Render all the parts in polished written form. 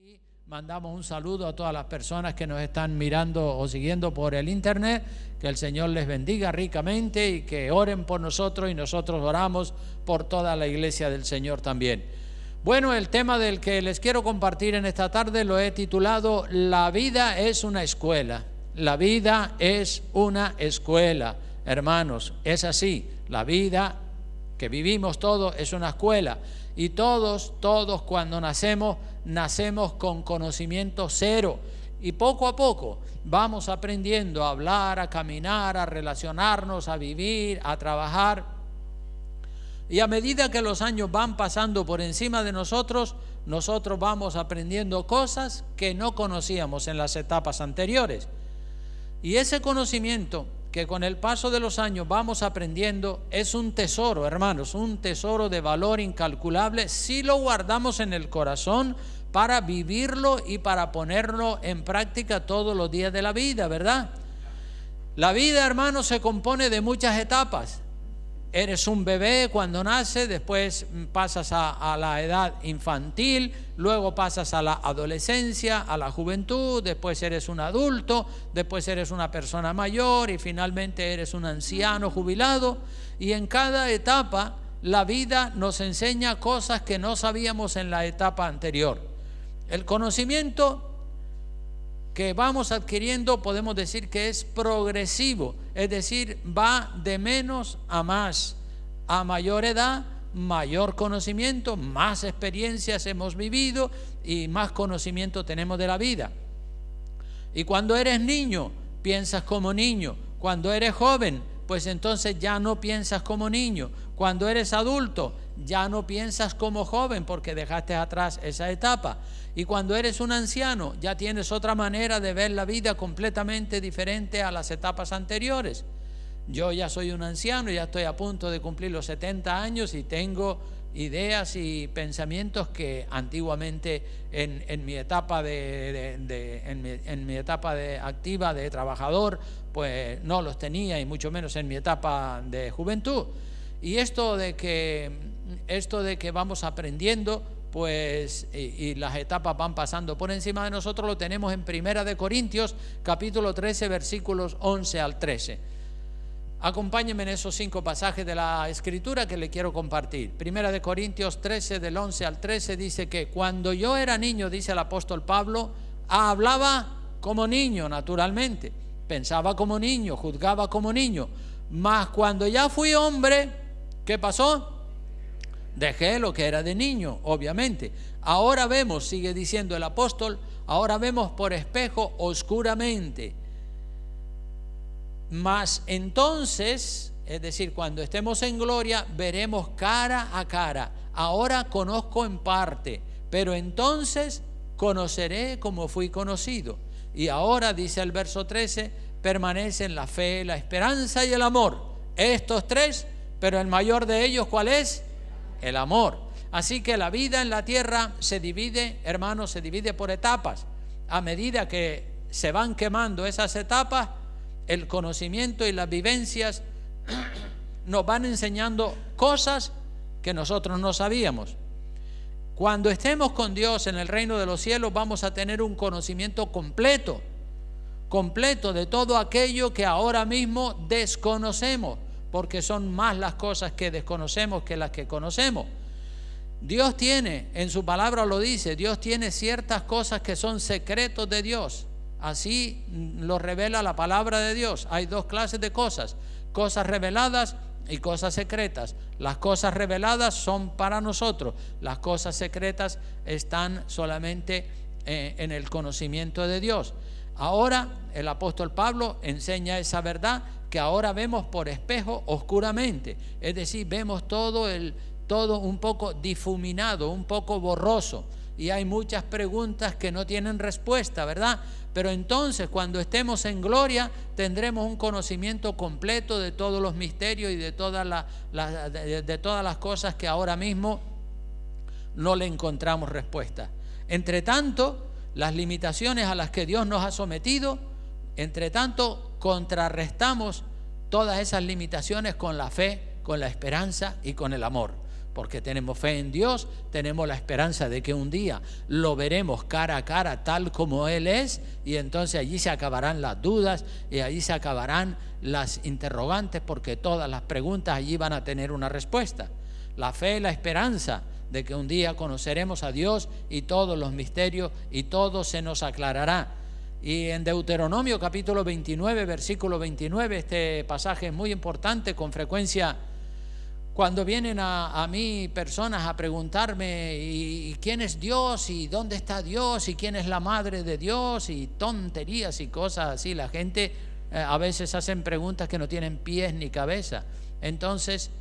Y mandamos un saludo a todas las personas que nos están mirando o siguiendo por el internet. Que el Señor les bendiga ricamente y que oren por nosotros, y nosotros oramos por toda la iglesia del Señor también. Bueno, el tema del que les quiero compartir en esta tarde lo he titulado La vida es una escuela. La vida es una escuela, hermanos, es así. La vida que vivimos todos es una escuela, y todos cuando nacemos con conocimiento cero, y poco a poco vamos aprendiendo a hablar, a caminar, a relacionarnos, a vivir, a trabajar. Y a medida que los años van pasando por encima de nosotros vamos aprendiendo cosas que no conocíamos en las etapas anteriores. Y ese conocimiento que con el paso de los años vamos aprendiendo es un tesoro, hermanos, un tesoro de valor incalculable si lo guardamos en el corazón para vivirlo y para ponerlo en práctica todos los días de la vida, ¿verdad? La vida, hermanos, se compone de muchas etapas. Eres un bebé cuando naces, después pasas a la edad infantil, luego pasas a la adolescencia, a la juventud, después eres un adulto, después eres una persona mayor y finalmente eres un anciano jubilado. Y en cada etapa la vida nos enseña cosas que no sabíamos en la etapa anterior. El conocimiento que vamos adquiriendo podemos decir que es progresivo, es decir, va de menos a más. A mayor edad, mayor conocimiento, más experiencias hemos vivido y más conocimiento tenemos de la vida. Y cuando eres niño, piensas como niño. Cuando eres joven, pues entonces ya no piensas como niño. Cuando eres adulto, ya no piensas como joven porque dejaste atrás esa etapa. Y cuando eres un anciano, ya tienes otra manera de ver la vida completamente diferente a las etapas anteriores. Yo ya soy un anciano, ya estoy a punto de cumplir los 70 años y tengo ideas y pensamientos que antiguamente en mi etapa activa de trabajador, pues no los tenía, y mucho menos en mi etapa de juventud. Y esto de que vamos aprendiendo, pues y las etapas van pasando por encima de nosotros, lo tenemos en 1 Corintios capítulo 13 versículos 11 al 13. Acompáñenme en esos 5 pasajes de la Escritura que le quiero compartir. 1 Corintios 13 del 11 al 13 dice que cuando yo era niño, dice el apóstol Pablo, hablaba como niño naturalmente, pensaba como niño, juzgaba como niño, mas cuando ya fui hombre, ¿qué pasó? Dejé lo que era de niño, obviamente. Ahora vemos, sigue diciendo el apóstol, ahora vemos por espejo oscuramente. Mas entonces, es decir, cuando estemos en gloria, veremos cara a cara. Ahora conozco en parte, pero entonces conoceré como fui conocido. Y ahora, dice el verso 13, permanecen la fe, la esperanza y el amor. Estos 3, pero el mayor de ellos, ¿cuál es? El amor. Así que la vida en la tierra se divide, hermanos, se divide por etapas. A medida que se van quemando esas etapas, el conocimiento y las vivencias nos van enseñando cosas que nosotros no sabíamos. Cuando estemos con Dios en el reino de los cielos, vamos a tener un conocimiento completo de todo aquello que ahora mismo desconocemos, porque son más las cosas que desconocemos que las que conocemos. Dios tiene, en su palabra lo dice, Dios tiene ciertas cosas que son secretos de Dios. Así lo revela la palabra de Dios. Hay 2 clases de cosas reveladas y cosas secretas. Las cosas reveladas son para nosotros, las cosas secretas están solamente en el conocimiento de Dios. Ahora el apóstol Pablo enseña esa verdad, que ahora vemos por espejo oscuramente, es decir, vemos todo un poco difuminado, un poco borroso, y hay muchas preguntas que no tienen respuesta, ¿verdad? Pero entonces cuando estemos en gloria tendremos un conocimiento completo de todos los misterios y de todas las cosas que ahora mismo no le encontramos respuesta. Entre tanto, las limitaciones a las que Dios nos ha sometido, entre tanto contrarrestamos todas esas limitaciones con la fe, con la esperanza y con el amor. porque tenemos fe en Dios, tenemos la esperanza de que un día lo veremos cara a cara tal como Él es, y entonces allí se acabarán las dudas y allí se acabarán las interrogantes, porque todas las preguntas allí van a tener una respuesta. La fe y la esperanza de que un día conoceremos a Dios y todos los misterios y todo se nos aclarará. Y en Deuteronomio capítulo 29, versículo 29, este pasaje es muy importante. Con frecuencia cuando vienen a mí personas a preguntarme ¿y quién es Dios? ¿Y dónde está Dios? ¿Y quién es la madre de Dios? Y tonterías y cosas así. La gente a veces hacen preguntas que no tienen pies ni cabeza. Entonces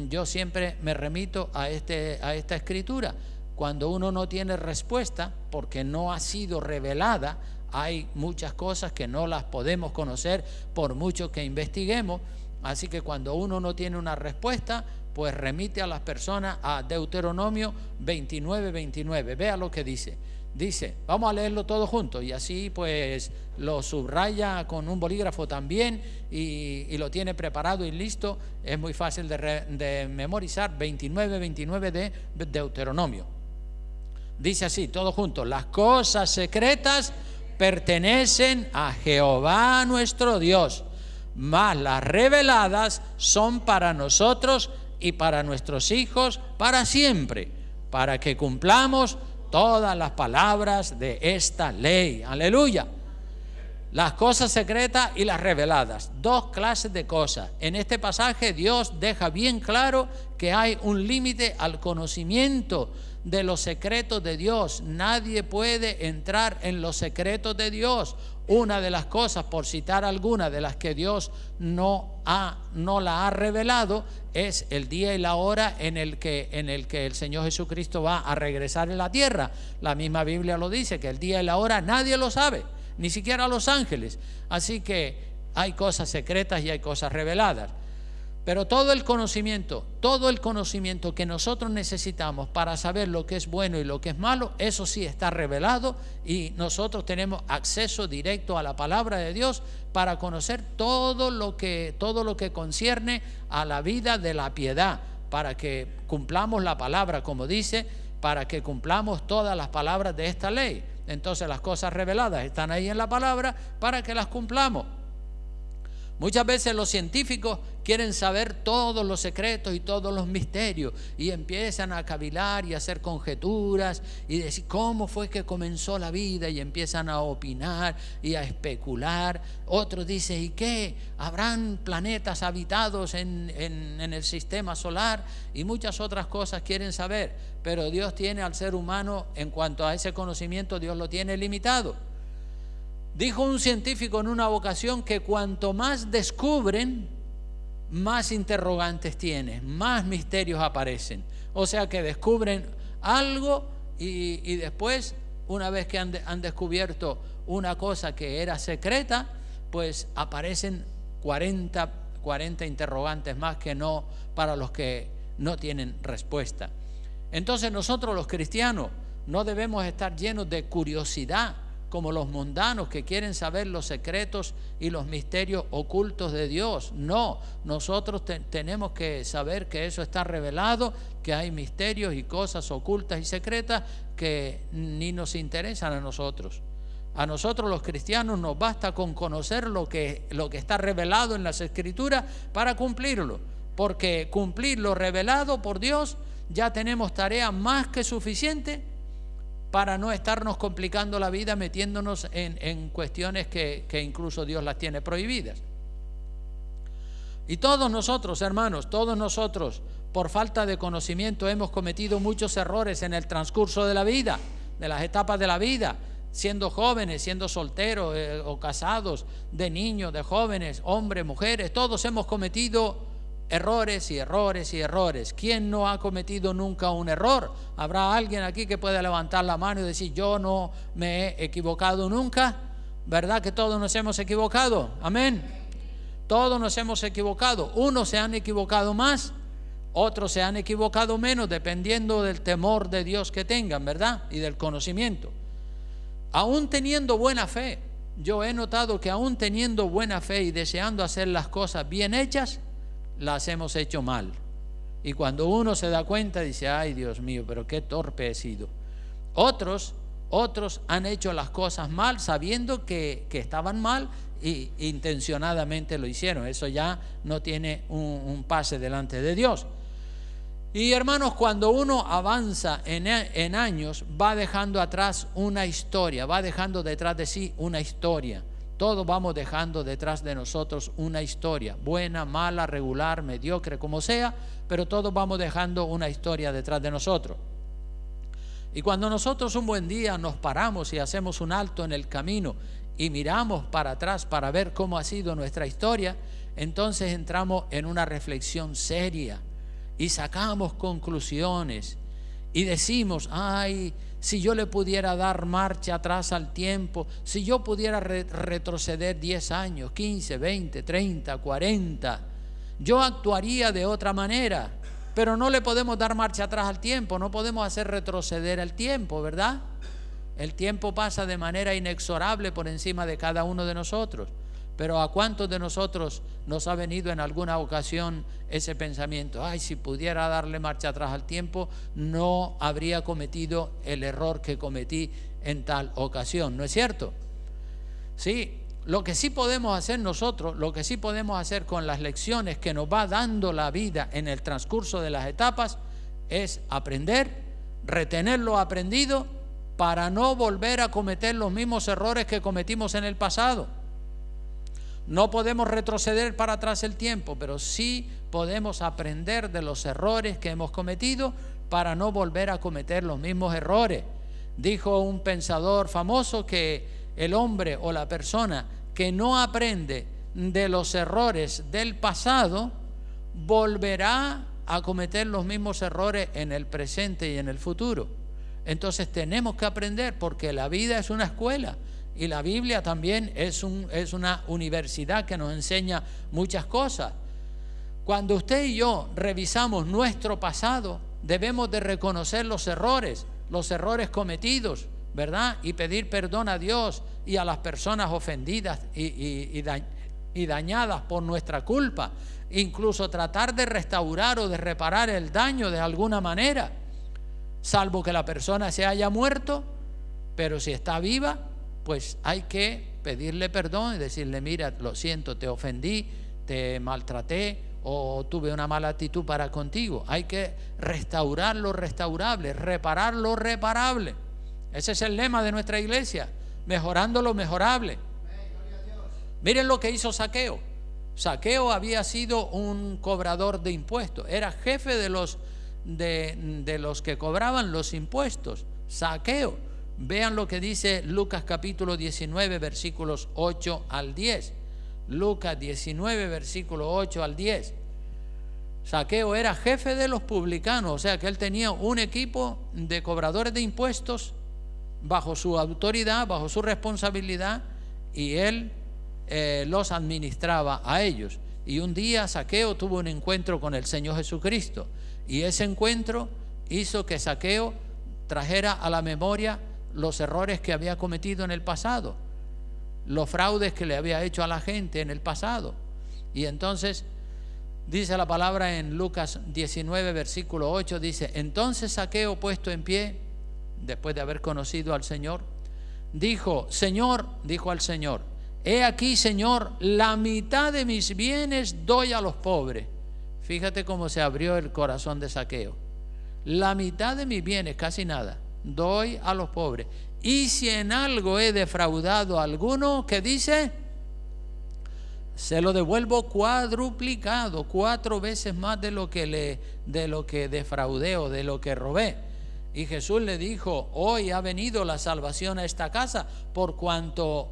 yo siempre me remito a esta escritura. Cuando uno no tiene respuesta porque no ha sido revelada, hay muchas cosas que no las podemos conocer por mucho que investiguemos. Así que cuando uno no tiene una respuesta, pues remite a las personas a Deuteronomio 29, 29. Vea lo que dice. Dice, vamos a leerlo todo juntos, y así pues lo subraya con un bolígrafo también y lo tiene preparado y listo. Es muy fácil de memorizar. 29, 29 de Deuteronomio. Dice así, todo juntos: las cosas secretas pertenecen a Jehová nuestro Dios, mas las reveladas son para nosotros y para nuestros hijos para siempre, para que cumplamos todas las palabras de esta ley. Aleluya. Las cosas secretas y las reveladas, dos clases de cosas. En este pasaje Dios deja bien claro que hay un límite al conocimiento de los secretos de Dios. Nadie puede entrar en los secretos de Dios. Una de las cosas, por citar alguna de las que Dios no la ha revelado, es el día y la hora en el que el Señor Jesucristo va a regresar en la tierra. La misma Biblia lo dice, que el día y la hora nadie lo sabe, ni siquiera los ángeles. Así que hay cosas secretas y hay cosas reveladas. Pero todo el conocimiento que nosotros necesitamos para saber lo que es bueno y lo que es malo, eso sí está revelado, y nosotros tenemos acceso directo a la palabra de Dios para conocer todo lo que concierne a la vida de la piedad, para que cumplamos la palabra, como dice, para que cumplamos todas las palabras de esta ley. Entonces las cosas reveladas están ahí en la palabra para que las cumplamos. Muchas veces los científicos quieren saber todos los secretos y todos los misterios, y empiezan a cavilar y a hacer conjeturas y decir cómo fue que comenzó la vida, y empiezan a opinar y a especular. Otros dicen, ¿y qué? ¿Habrán planetas habitados en el sistema solar? Y muchas otras cosas quieren saber, pero Dios tiene al ser humano, en cuanto a ese conocimiento, Dios lo tiene limitado. Dijo un científico en una ocasión que cuanto más descubren, más interrogantes tienen, más misterios aparecen. O sea que descubren algo y después, una vez que han descubierto una cosa que era secreta, pues aparecen 40 interrogantes más que no, para los que no tienen respuesta. Entonces nosotros los cristianos no debemos estar llenos de curiosidad como los mundanos que quieren saber los secretos y los misterios ocultos de Dios. No, nosotros tenemos que saber que eso está revelado, que hay misterios y cosas ocultas y secretas que ni nos interesan a nosotros. A nosotros los cristianos nos basta con conocer lo que está revelado en las Escrituras para cumplirlo, porque cumplir lo revelado por Dios ya tenemos tarea más que suficiente para no estarnos complicando la vida metiéndonos en cuestiones que incluso Dios las tiene prohibidas. Y todos nosotros, hermanos, por falta de conocimiento hemos cometido muchos errores en el transcurso de la vida, de las etapas de la vida, siendo jóvenes, siendo solteros o casados, de niños, de jóvenes, hombres, mujeres. Todos hemos cometido errores y errores y errores. ¿Quién no ha cometido nunca un error? ¿Habrá alguien aquí que pueda levantar la mano y decir, yo no me he equivocado nunca? ¿Verdad que todos nos hemos equivocado? Amén. Todos nos hemos equivocado. Unos se han equivocado más, otros se han equivocado menos, dependiendo del temor de Dios que tengan, ¿verdad? Y del conocimiento. Aún teniendo buena fe, yo he notado que aún teniendo buena fe y deseando hacer las cosas bien hechas, las hemos hecho mal. Y cuando uno se da cuenta dice, ay Dios mío, pero qué torpe he sido. Otros han hecho las cosas mal sabiendo que estaban mal y intencionadamente lo hicieron. Eso ya no tiene un pase delante de Dios. Y hermanos, cuando uno avanza en años, va dejando atrás una historia, va dejando detrás de sí una historia. Todos vamos dejando detrás de nosotros una historia, buena, mala, regular, mediocre, como sea, pero todos vamos dejando una historia detrás de nosotros. Y cuando nosotros un buen día nos paramos y hacemos un alto en el camino y miramos para atrás para ver cómo ha sido nuestra historia, entonces entramos en una reflexión seria y sacamos conclusiones y decimos, ay, si yo le pudiera dar marcha atrás al tiempo, si yo pudiera retroceder 10 años, 15, 20, 30, 40, yo actuaría de otra manera. Pero no le podemos dar marcha atrás al tiempo, no podemos hacer retroceder el tiempo, ¿verdad? El tiempo pasa de manera inexorable por encima de cada uno de nosotros. Pero ¿a cuántos de nosotros nos ha venido en alguna ocasión ese pensamiento? Ay, si pudiera darle marcha atrás al tiempo, no habría cometido el error que cometí en tal ocasión, ¿no es cierto? Sí. Lo que sí podemos hacer nosotros, lo que sí podemos hacer con las lecciones que nos va dando la vida en el transcurso de las etapas es aprender, retener lo aprendido para no volver a cometer los mismos errores que cometimos en el pasado. No podemos retroceder para atrás el tiempo, pero sí podemos aprender de los errores que hemos cometido para no volver a cometer los mismos errores. Dijo un pensador famoso que el hombre o la persona que no aprende de los errores del pasado volverá a cometer los mismos errores en el presente y en el futuro. Entonces tenemos que aprender, porque la vida es una escuela y la Biblia también es una universidad que nos enseña muchas cosas. Cuando usted y yo revisamos nuestro pasado, debemos de reconocer los errores cometidos, ¿verdad? Y pedir perdón a Dios y a las personas ofendidas y dañadas por nuestra culpa. Incluso tratar de restaurar o de reparar el daño de alguna manera, salvo que la persona se haya muerto. Pero si está viva, pues hay que pedirle perdón y decirle, mira, lo siento, te ofendí, te maltraté o tuve una mala actitud para contigo. Hay que restaurar lo restaurable, reparar lo reparable. Ese es el lema de nuestra iglesia, mejorando lo mejorable. Miren lo que hizo Zaqueo. Zaqueo había sido un cobrador de impuestos, era jefe de los que cobraban los impuestos. Zaqueo, vean lo que dice Lucas capítulo 19 versículos 8 al 10. Lucas 19 versículo 8 al 10. Zaqueo era jefe de los publicanos, o sea que él tenía un equipo de cobradores de impuestos bajo su autoridad, bajo su responsabilidad, y él los administraba a ellos. Y un día Zaqueo tuvo un encuentro con el Señor Jesucristo, y ese encuentro hizo que Zaqueo trajera a la memoria los errores que había cometido en el pasado, los fraudes que le había hecho a la gente en el pasado. Y entonces dice la palabra en Lucas 19 versículo 8, dice: entonces Zaqueo, puesto en pie, después de haber conocido al Señor, dijo al Señor, he aquí, Señor, la mitad de mis bienes doy a los pobres. Fíjate cómo se abrió el corazón de Zaqueo. La mitad de mis bienes, casi nada, doy a los pobres. Y si en algo he defraudado a alguno, ¿qué dice? Se lo devuelvo cuadruplicado, 4 veces más de lo que defraudé o de lo que robé. Y Jesús le dijo: hoy ha venido la salvación a esta casa, por cuanto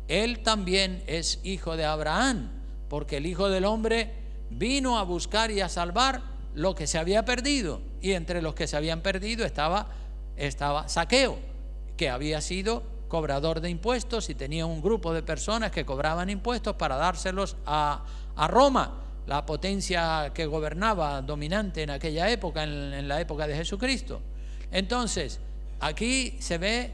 él también es hijo de Abraham, porque el Hijo del Hombre vino a buscar y a salvar lo que se había perdido. Y entre los que se habían perdido estaba Zaqueo, que había sido cobrador de impuestos y tenía un grupo de personas que cobraban impuestos para dárselos a Roma, la potencia que gobernaba dominante en aquella época, en la época de Jesucristo. Entonces aquí se ve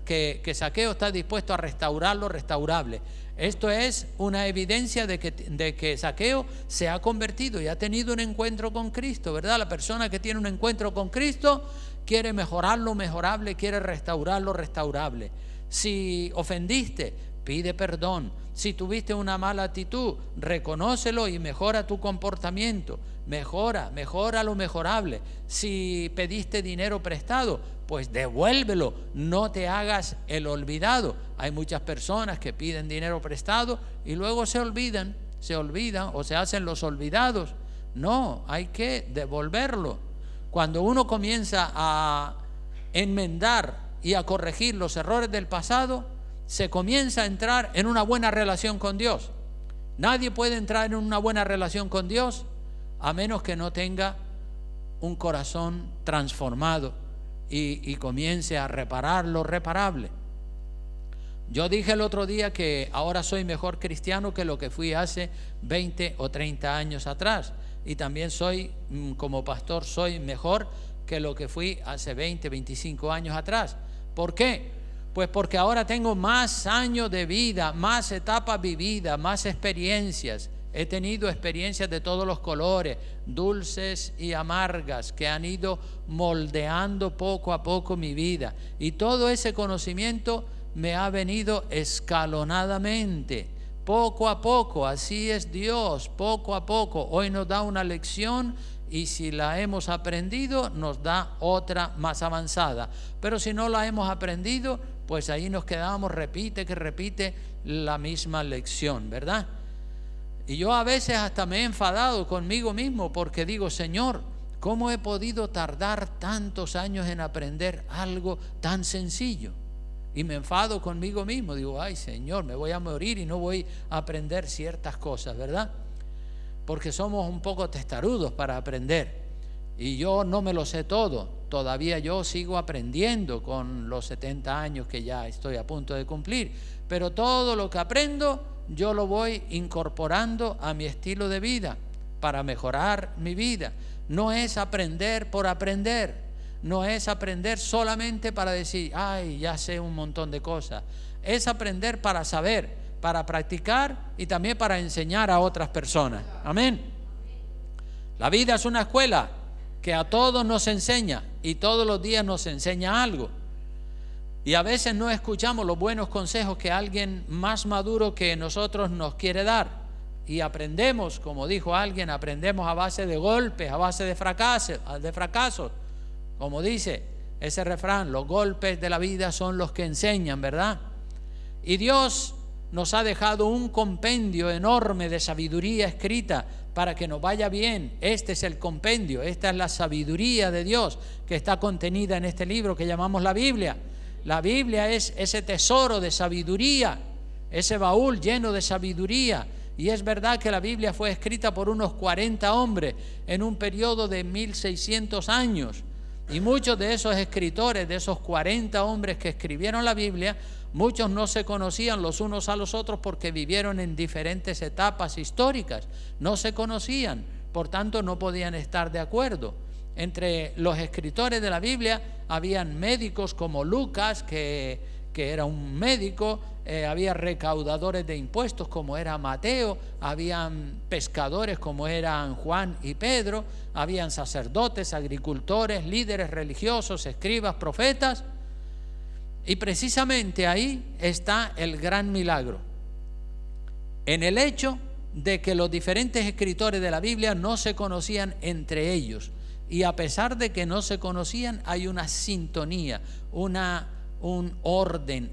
que Zaqueo está dispuesto a restaurar lo restaurable. Esto es una evidencia de que Zaqueo se ha convertido y ha tenido un encuentro con Cristo, ¿verdad? La persona que tiene un encuentro con Cristo quiere mejorar lo mejorable, quiere restaurar lo restaurable. Si ofendiste, pide perdón. Si tuviste una mala actitud, reconócelo y mejora tu comportamiento. Mejora lo mejorable. Si pediste dinero prestado, pues devuélvelo, no te hagas el olvidado. Hay muchas personas que piden dinero prestado y luego se olvidan o se hacen los olvidados. No, hay que devolverlo. Cuando uno comienza a enmendar y a corregir los errores del pasado, se comienza a entrar en una buena relación con Dios. Nadie puede entrar en una buena relación con Dios a menos que no tenga un corazón transformado y comience a reparar lo reparable. Yo dije el otro día que ahora soy mejor cristiano que lo que fui hace 20 o 30 años atrás, y también soy, como pastor, soy mejor que lo que fui hace 20, 25 años atrás. ¿Por qué? Pues porque ahora tengo más años de vida, más etapas vividas, más experiencias. He tenido experiencias de todos los colores, dulces y amargas, que han ido moldeando poco a poco mi vida. Y todo ese conocimiento me ha venido escalonadamente, poco a poco. Así es Dios, poco a poco. Hoy nos da una lección y si la hemos aprendido, nos da otra más avanzada. Pero si no la hemos aprendido, pues ahí nos quedamos, repite la misma lección, ¿verdad? Y yo a veces hasta me he enfadado conmigo mismo porque digo, Señor, ¿cómo he podido tardar tantos años en aprender algo tan sencillo? Y me enfado conmigo mismo, digo, ay Señor, me voy a morir y no voy a aprender ciertas cosas, ¿verdad? Porque somos un poco testarudos para aprender. Y yo no me lo sé todo, todavía yo sigo aprendiendo con los 70 años que ya estoy a punto de cumplir. Pero todo lo que aprendo, yo lo voy incorporando a mi estilo de vida para mejorar mi vida. No es aprender por aprender, no es aprender solamente para decir, ay, ya sé un montón de cosas. Es aprender para saber, para practicar y también para enseñar a otras personas. Amén. La vida es una escuela que a todos nos enseña y todos los días nos enseña algo. Y a veces no escuchamos los buenos consejos que alguien más maduro que nosotros nos quiere dar. Y aprendemos, como dijo alguien, aprendemos a base de golpes, a base de fracasos. Como dice ese refrán, los golpes de la vida son los que enseñan, ¿verdad? Y Dios nos ha dejado un compendio enorme de sabiduría escrita para que nos vaya bien. Este es el compendio, esta es la sabiduría de Dios que está contenida en este libro que llamamos la Biblia. La Biblia es ese tesoro de sabiduría, ese baúl lleno de sabiduría. Y es verdad que la Biblia fue escrita por unos 40 hombres en un periodo de 1600 años. Y muchos de esos escritores, de esos 40 hombres que escribieron la Biblia, muchos no se conocían los unos a los otros porque vivieron en diferentes etapas históricas. No se conocían, por tanto no podían estar de acuerdo. Entre los escritores de la Biblia habían médicos como Lucas, que era un médico, había recaudadores de impuestos como era Mateo, habían pescadores como eran Juan y Pedro, habían sacerdotes, agricultores, líderes religiosos, escribas, profetas. Y precisamente ahí está el gran milagro, en el hecho de que los diferentes escritores de la Biblia no se conocían entre ellos. Y a pesar de que no se conocían, hay una sintonía, un orden,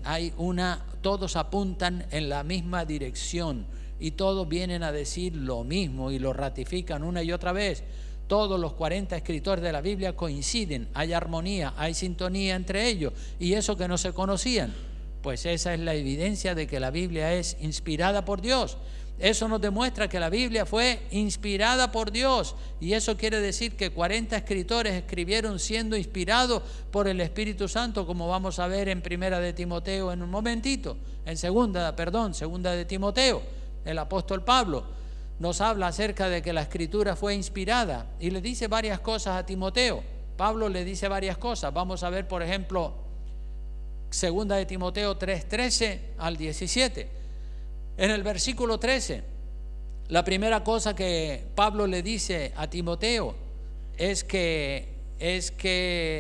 todos apuntan en la misma dirección y todos vienen a decir lo mismo y lo ratifican una y otra vez. Todos los 40 escritores de la Biblia coinciden, hay armonía, hay sintonía entre ellos. Y eso que no se conocían, pues esa es la evidencia de que la Biblia es inspirada por Dios. Eso nos demuestra que la Biblia fue inspirada por Dios, y eso quiere decir que 40 escritores escribieron siendo inspirados por el Espíritu Santo, como vamos a ver en Primera de Timoteo en un momentito. En Segunda de Timoteo, el apóstol Pablo nos habla acerca de que la Escritura fue inspirada y le dice varias cosas a Timoteo. Pablo le dice varias cosas. Vamos a ver, por ejemplo, 2 de Timoteo 3:13 al 17. En el versículo 13, la primera cosa que Pablo le dice a Timoteo es que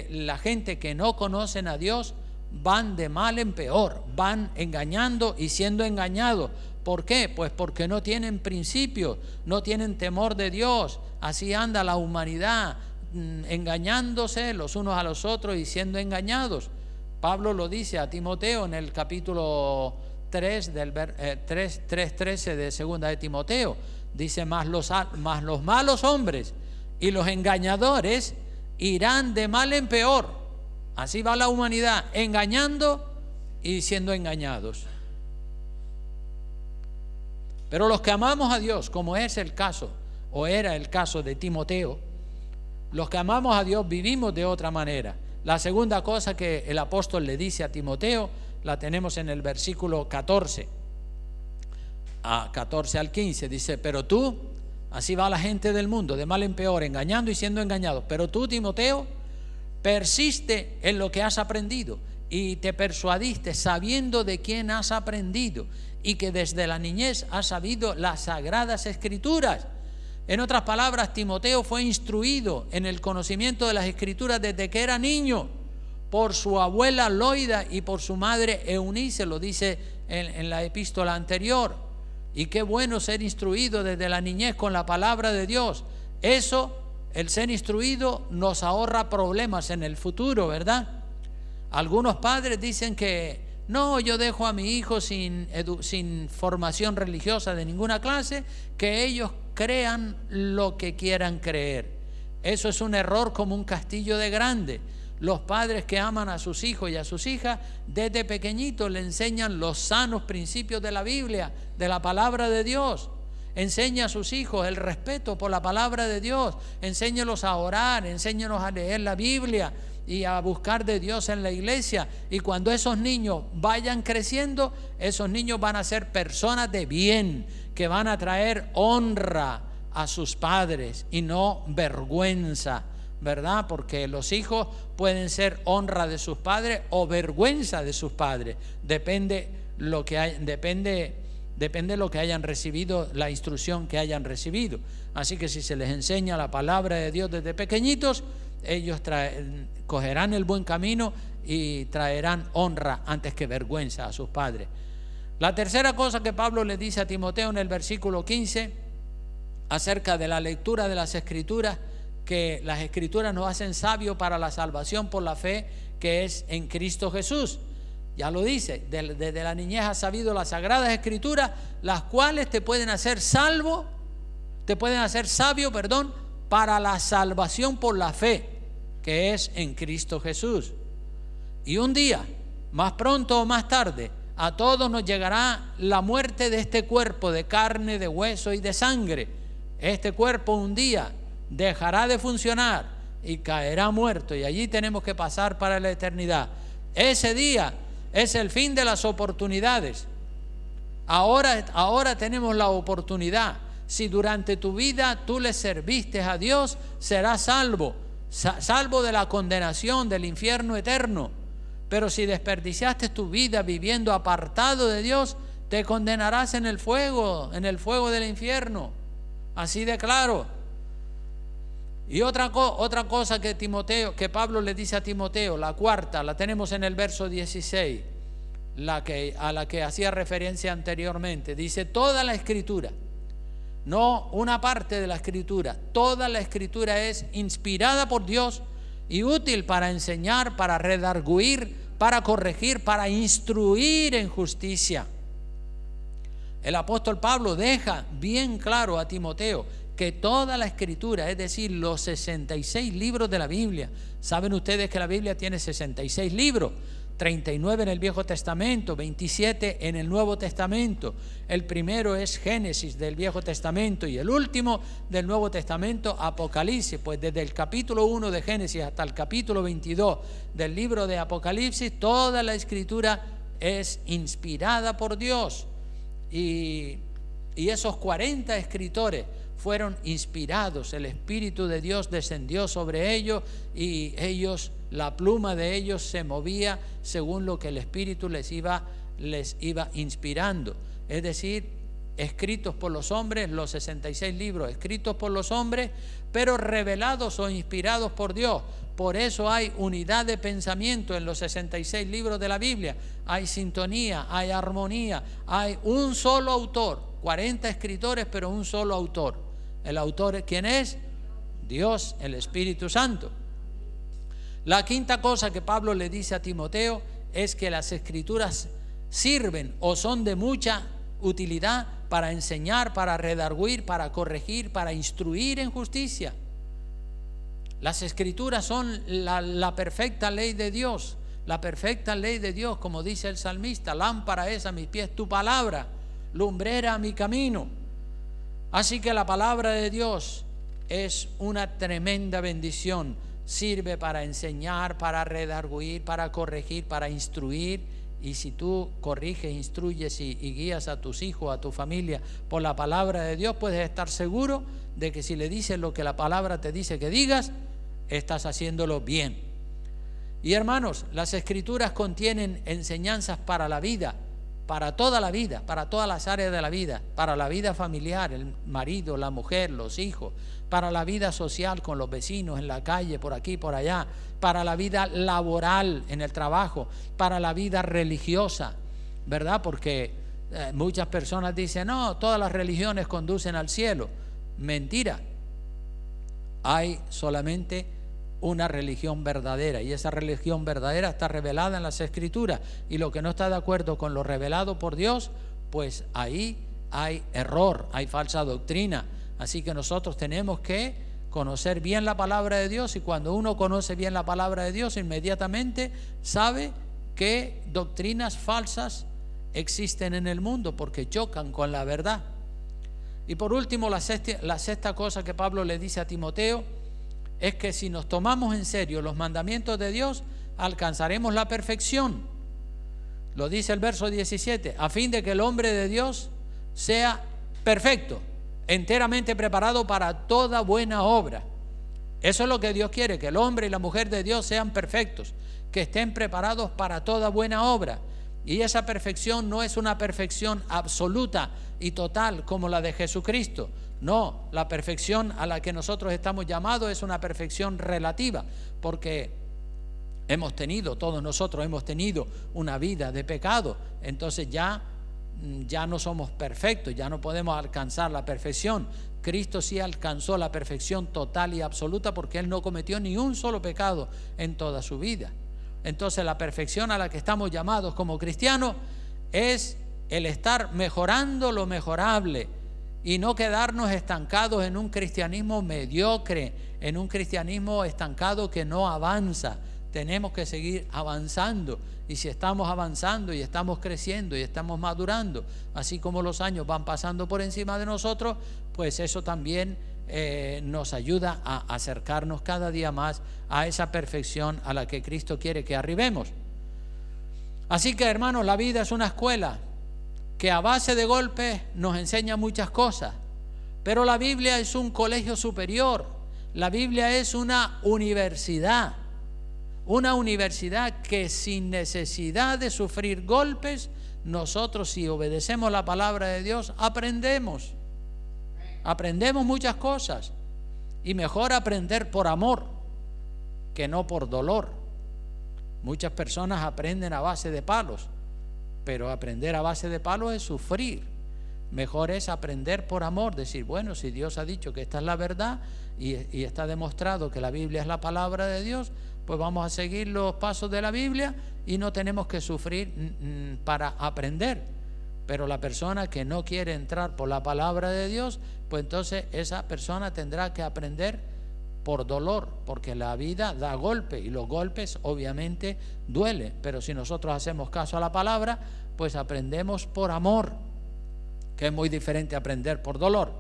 la gente que no conocen a Dios van de mal en peor, van engañando y siendo engañados. ¿Por qué? Pues porque no tienen principios, no tienen temor de Dios. Así anda la humanidad, engañándose los unos a los otros y siendo engañados. Pablo lo dice a Timoteo en el capítulo 3:13 de 2 de Timoteo. Dice, más los malos hombres y los engañadores irán de mal en peor. Así va la humanidad, engañando y siendo engañados. Pero los que amamos a Dios, como es el caso, o era el caso de Timoteo, los que amamos a Dios vivimos de otra manera. La segunda cosa que el apóstol le dice a Timoteo, la tenemos en el versículo 14 al 15. Dice, pero tú, así va la gente del mundo, de mal en peor, engañando y siendo engañados. Pero tú, Timoteo, persiste en lo que has aprendido y te persuadiste sabiendo de quién has aprendido y que desde la niñez has sabido las sagradas escrituras. En otras palabras, Timoteo fue instruido en el conocimiento de las escrituras desde que era niño por su abuela Loida y por su madre Eunice, lo dice en la epístola anterior. Y qué bueno ser instruido desde la niñez con la palabra de Dios. Eso, el ser instruido, nos ahorra problemas en el futuro, ¿verdad? Algunos padres dicen que no, yo dejo a mi hijo sin formación religiosa de ninguna clase, que ellos crean lo que quieran creer. Eso es un error como un castillo de grande. Los padres que aman a sus hijos y a sus hijas desde pequeñitos le enseñan los sanos principios de la Biblia, de la palabra de Dios. Enseña a sus hijos el respeto por la palabra de Dios, enséñalos a orar, enséñalos a leer la Biblia y a buscar de Dios en la iglesia. Y cuando esos niños vayan creciendo, esos niños van a ser personas de bien, que van a traer honra a sus padres y no vergüenza, ¿verdad? Porque los hijos pueden ser honra de sus padres o vergüenza de sus padres, depende lo que hayan recibido, la instrucción que hayan recibido. Así que si se les enseña la palabra de Dios desde pequeñitos, ellos cogerán el buen camino y traerán honra antes que vergüenza a sus padres. La tercera cosa que Pablo le dice a Timoteo en el versículo 15 acerca de la lectura de las escrituras, que las escrituras nos hacen sabios para la salvación por la fe que es en Cristo Jesús. Ya lo dice, desde la niñez has sabido las sagradas escrituras, las cuales te pueden hacer sabio, para la salvación por la fe que es en Cristo Jesús. Y un día, más pronto o más tarde, a todos nos llegará la muerte de este cuerpo de carne, de hueso y de sangre. Este cuerpo un día dejará de funcionar y caerá muerto, y allí tenemos que pasar para la eternidad. Ese día es el fin de las oportunidades. Ahora tenemos la oportunidad. Si durante tu vida tú le serviste a Dios, serás salvo de la condenación del infierno eterno. Pero si desperdiciaste tu vida viviendo apartado de Dios, te condenarás en el fuego del infierno. Así de claro. Y otra cosa que Pablo le dice a Timoteo, la cuarta, la tenemos en el verso 16, a la que hacía referencia anteriormente. Dice, toda la escritura, no una parte de la escritura, toda la escritura es inspirada por Dios y útil para enseñar, para redarguir, para corregir, para instruir en justicia. El apóstol Pablo deja bien claro a Timoteo que toda la escritura, es decir, los 66 libros de la Biblia, saben ustedes que la Biblia tiene 66 libros, 39 en el Viejo Testamento, 27 en el Nuevo Testamento. El primero es Génesis del Viejo Testamento y el último del Nuevo Testamento, Apocalipsis. Pues desde el capítulo 1 de Génesis hasta el capítulo 22 del libro de Apocalipsis, toda la escritura es inspirada por Dios. Y esos 40 escritores fueron inspirados, el Espíritu de Dios descendió sobre ellos y ellos, la pluma de ellos se movía según lo que el Espíritu les iba inspirando. Es decir, escritos por los hombres, los 66 libros escritos por los hombres, pero revelados o inspirados por Dios. Por eso hay unidad de pensamiento en los 66 libros de la Biblia. Hay sintonía, hay armonía, hay un solo autor, 40 escritores, pero un solo autor. ¿El autor quién es? Dios, el Espíritu Santo. La quinta cosa que Pablo le dice a Timoteo es que las Escrituras sirven o son de mucha utilidad para enseñar, para redarguir, para corregir, para instruir en justicia. Las Escrituras son la perfecta ley de Dios, la perfecta ley de Dios, como dice el salmista: lámpara es a mis pies tu palabra, lumbrera a mi camino. Así que la palabra de Dios es una tremenda bendición, sirve para enseñar, para redarguir, para corregir, para instruir. Y si tú corriges, instruyes y guías a tus hijos, a tu familia por la palabra de Dios, puedes estar seguro de que si le dices lo que la palabra te dice que digas, estás haciéndolo bien. Y hermanos, las Escrituras contienen enseñanzas para la vida, para toda la vida, para todas las áreas de la vida, para la vida familiar, el marido, la mujer, los hijos, para la vida social con los vecinos en la calle, por aquí, por allá, para la vida laboral en el trabajo, para la vida religiosa, ¿verdad? Porque muchas personas dicen: no, todas las religiones conducen al cielo. Mentira. Hay solamente una religión verdadera, y esa religión verdadera está revelada en las Escrituras, y lo que no está de acuerdo con lo revelado por Dios, pues ahí hay error, hay falsa doctrina. Así que nosotros tenemos que conocer bien la palabra de Dios, y cuando uno conoce bien la palabra de Dios, inmediatamente sabe qué doctrinas falsas existen en el mundo, porque chocan con la verdad. Y por último, la sexta cosa que Pablo le dice a Timoteo es que si nos tomamos en serio los mandamientos de Dios, alcanzaremos la perfección. Lo dice el verso 17: a fin de que el hombre de Dios sea perfecto, enteramente preparado para toda buena obra. Eso es lo que Dios quiere, que el hombre y la mujer de Dios sean perfectos, que estén preparados para toda buena obra. Y esa perfección no es una perfección absoluta y total como la de Jesucristo. No, la perfección a la que nosotros estamos llamados es una perfección relativa, porque todos nosotros hemos tenido una vida de pecado. Entonces ya no somos perfectos, ya no podemos alcanzar la perfección. Cristo sí alcanzó la perfección total y absoluta, porque Él no cometió ni un solo pecado en toda su vida. Entonces la perfección a la que estamos llamados como cristianos es el estar mejorando lo mejorable y no quedarnos estancados en un cristianismo mediocre, en un cristianismo estancado que no avanza. Tenemos que seguir avanzando, y si estamos avanzando y estamos creciendo y estamos madurando, así como los años van pasando por encima de nosotros, pues eso también nos ayuda a acercarnos cada día más a esa perfección a la que Cristo quiere que arribemos. Así que, hermanos, la vida es una escuela que a base de golpes nos enseña muchas cosas, pero la Biblia es un colegio superior. La Biblia es una universidad que sin necesidad de sufrir golpes, nosotros, si obedecemos la palabra de Dios, aprendemos muchas cosas. Y mejor aprender por amor que no por dolor. Muchas personas aprenden a base de palos, pero aprender a base de palos es sufrir. Mejor es aprender por amor, decir: bueno, si Dios ha dicho que esta es la verdad y está demostrado que la Biblia es la palabra de Dios, pues vamos a seguir los pasos de la Biblia y no tenemos que sufrir para aprender. Pero la persona que no quiere entrar por la palabra de Dios, pues entonces esa persona tendrá que aprender por dolor, porque la vida da golpes y los golpes obviamente duelen. Pero si nosotros hacemos caso a la palabra, pues aprendemos por amor, que es muy diferente a aprender por dolor.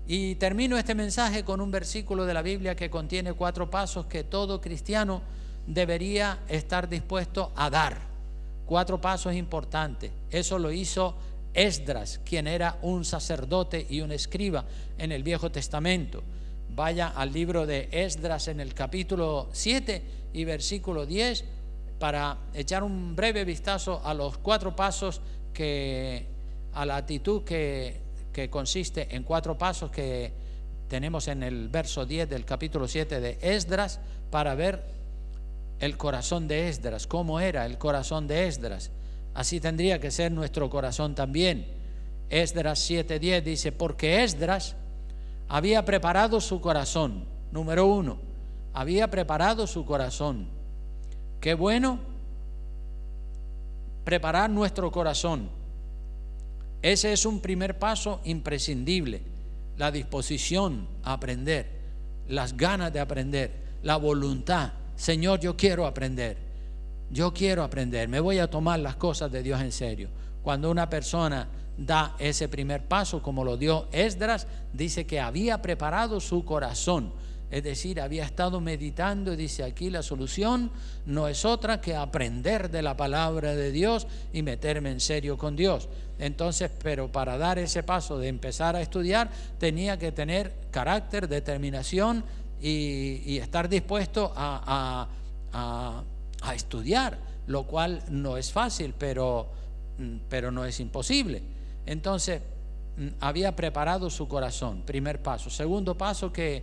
Y termino este mensaje con un versículo de la Biblia que contiene 4 pasos que todo cristiano debería estar dispuesto a dar. 4 pasos importantes. Eso lo hizo Esdras, quien era un sacerdote y un escriba en el Viejo Testamento. Vaya al libro de Esdras en el capítulo 7 y versículo 10 para echar un breve vistazo a los 4 pasos a la actitud que consiste en 4 pasos que tenemos en el verso 10 del capítulo 7 de Esdras, para ver el corazón de Esdras, cómo era el corazón de Esdras. Así tendría que ser nuestro corazón también. Esdras 7:10 dice: porque Esdras había preparado su corazón. Número 1, había preparado su corazón. Qué bueno preparar nuestro corazón. Ese es un primer paso imprescindible. La disposición a aprender, las ganas de aprender, la voluntad. Señor, yo quiero aprender, me voy a tomar las cosas de Dios en serio. Cuando una persona da ese primer paso, como lo dio Esdras, dice que había preparado su corazón, es decir, había estado meditando, y dice aquí: la solución no es otra que aprender de la palabra de Dios y meterme en serio con Dios. Entonces, pero para dar ese paso de empezar a estudiar, tenía que tener carácter, determinación y estar dispuesto a estudiar, lo cual no es fácil, pero no es imposible. Entonces, había preparado su corazón, primer paso. Segundo paso que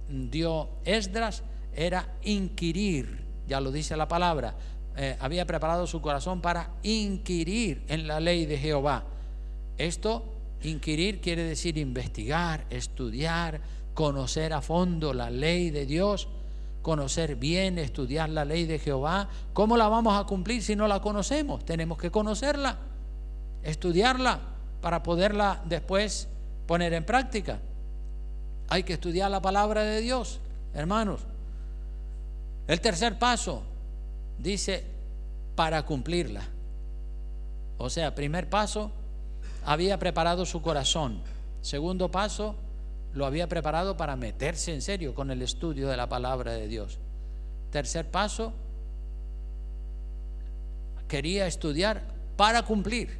dio Esdras era inquirir, ya lo dice la palabra. Había preparado su corazón para inquirir en la ley de Jehová. Esto, inquirir, quiere decir investigar, estudiar, conocer a fondo la ley de Dios, conocer bien, estudiar la ley de Jehová. ¿Cómo la vamos a cumplir si no la conocemos? Tenemos que conocerla, estudiarla para poderla después poner en práctica. Hay que estudiar la palabra de Dios, hermanos. El tercer paso dice: para cumplirla. O sea, primer paso, había preparado su corazón. Segundo paso, lo había preparado para meterse en serio con el estudio de la palabra de Dios. Tercer paso, quería estudiar para cumplir.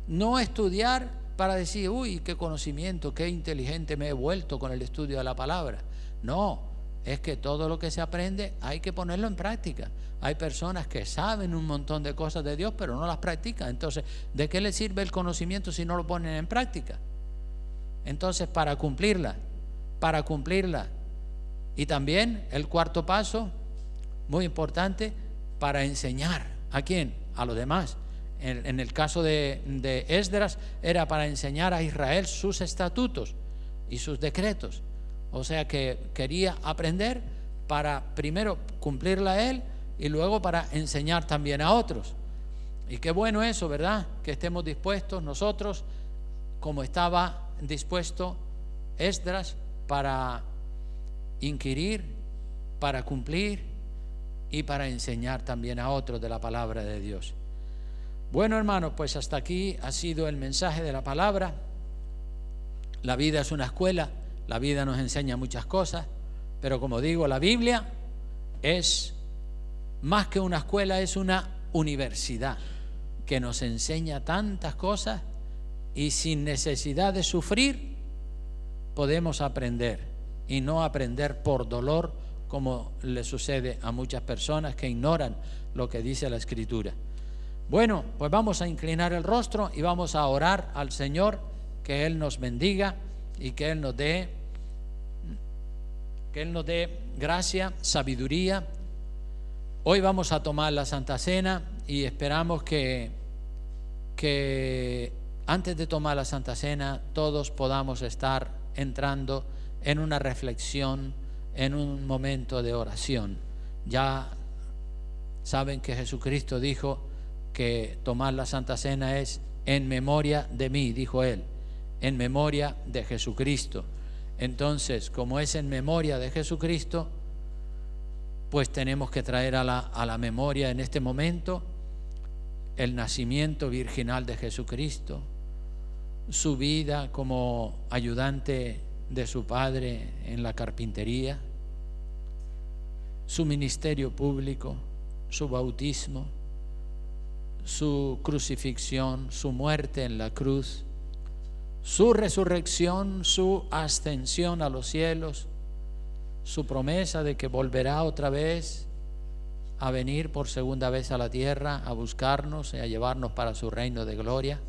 No estudiar para decir: uy, qué conocimiento, qué inteligente me he vuelto con el estudio de la palabra. No, es que todo lo que se aprende hay que ponerlo en práctica. Hay personas que saben un montón de cosas de Dios, pero no las practican. Entonces, ¿de qué les sirve el conocimiento si no lo ponen en práctica? Entonces, para cumplirla. Y también el cuarto paso, muy importante, para enseñar. ¿A quién? A los demás. En el caso de Esdras, era para enseñar a Israel sus estatutos y sus decretos. O sea que quería aprender para primero cumplirla él y luego para enseñar también a otros. Y qué bueno eso, ¿verdad? Que estemos dispuestos nosotros, como estaba dispuesto Esdras, para inquirir, para cumplir y para enseñar también a otros de la palabra de Dios. Bueno, hermanos, pues hasta aquí ha sido el mensaje de la palabra. La vida es una escuela, la vida nos enseña muchas cosas, pero como digo, la Biblia es más que una escuela, es una universidad que nos enseña tantas cosas, y sin necesidad de sufrir podemos aprender, y no aprender por dolor, como le sucede a muchas personas que ignoran lo que dice la Escritura. Bueno, pues vamos a inclinar el rostro y vamos a orar al Señor, que Él nos bendiga y que Él nos dé gracia, sabiduría. Hoy vamos a tomar la Santa Cena y esperamos que antes de tomar la Santa Cena todos podamos estar entrando en una reflexión, en un momento de oración. Ya saben que Jesucristo dijo que tomar la Santa Cena es en memoria de mí, dijo Él, en memoria de Jesucristo. Entonces, como es en memoria de Jesucristo, pues tenemos que traer a la memoria en este momento el nacimiento virginal de Jesucristo, su vida como ayudante de su Padre en la carpintería, su ministerio público, su bautismo, su crucifixión, su muerte en la cruz, su resurrección, su ascensión a los cielos, su promesa de que volverá otra vez a venir por segunda vez a la tierra, a buscarnos y a llevarnos para su reino de gloria.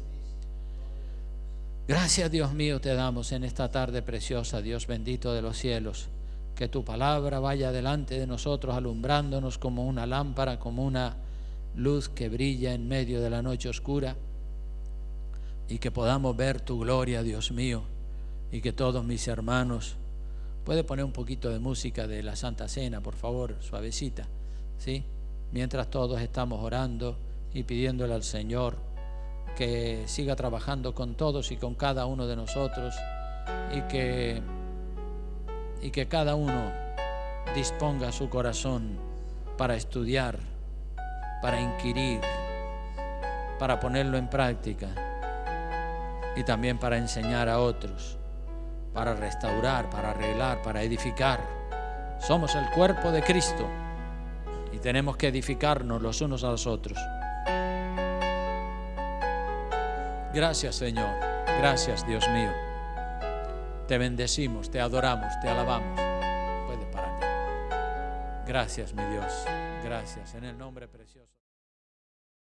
Gracias, Dios mío, te damos en esta tarde preciosa, Dios bendito de los cielos, que tu palabra vaya delante de nosotros, alumbrándonos como una lámpara, como una luz que brilla en medio de la noche oscura, y que podamos ver tu gloria, Dios mío, y que todos mis hermanos, puede poner un poquito de música de la Santa Cena, por favor, suavecita, ¿sí? Mientras todos estamos orando y pidiéndole al Señor que siga trabajando con todos y con cada uno de nosotros, y que cada uno disponga su corazón para estudiar, para inquirir, para ponerlo en práctica y también para enseñar a otros, para restaurar, para arreglar, para edificar. Somos el cuerpo de Cristo y tenemos que edificarnos los unos a los otros. Gracias, Señor. Gracias, Dios mío. Te bendecimos, te adoramos, te alabamos. Puede parar ya. Gracias, mi Dios. Gracias en el nombre precioso.